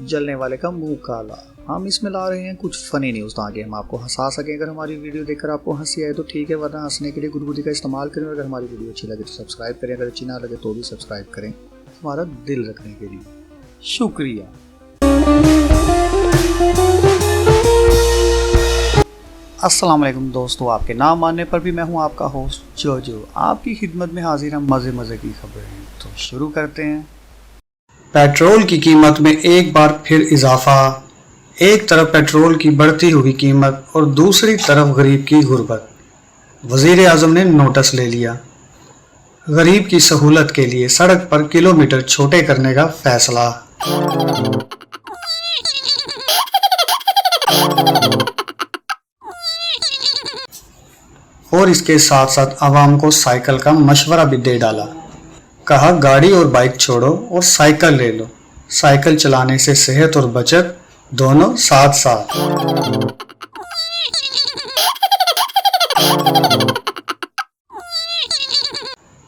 जलने वाले का मुंह काला। हम इसमें ला रहे हैं कुछ फनी न्यूज़ ताकि हम आपको हंसा सकें। अगर हमारी वीडियो देखकर आपको हंसी आए तो ठीक है, वरना हंसने के लिए गुदगुदी का इस्तेमाल करें। अगर हमारी वीडियो अच्छी लगे तो सब्सक्राइब करें, अगर अच्छी ना लगे तो भी सब्सक्राइब करें। हमारा दिल रखने के लिए शुक्रिया। अस्सलाम वालेकुम दोस्तों, आपके नाम मानने पर भी मैं हूं आपका होस्ट जोजो, आपकी खिदमत में हाजिर है मज़े मज़े की खबरें। तो शुरू करते हैं। पेट्रोल की कीमत में एक बार फिर इजाफा। एक तरफ पेट्रोल की बढ़ती हुई कीमत और दूसरी तरफ गरीब की गुर्बत। वजीर आजम ने नोटिस ले लिया। गरीब की सहूलत के लिए सड़क पर किलोमीटर छोटे करने का फैसला। और इसके साथ साथ आवाम को साइकिल का मशवरा भी दे डाला। कहा गाड़ी और बाइक छोड़ो और साइकिल ले लो। साइकिल चलाने से सेहत और बचत दोनों साथ साथ।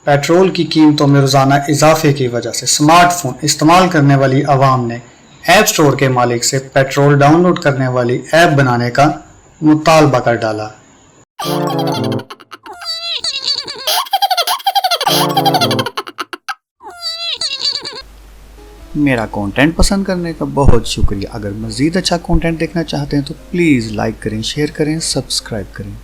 पेट्रोल की कीमतों में रोजाना इजाफे की वजह से स्मार्टफोन इस्तेमाल करने वाली आवाम ने ऐप स्टोर के मालिक से पेट्रोल डाउनलोड करने वाली ऐप बनाने का मुतालबा कर डाला। मेरा कंटेंट पसंद करने का बहुत शुक्रिया। अगर मज़ीद अच्छा कंटेंट देखना चाहते हैं तो प्लीज़ लाइक करें, शेयर करें, सब्सक्राइब करें।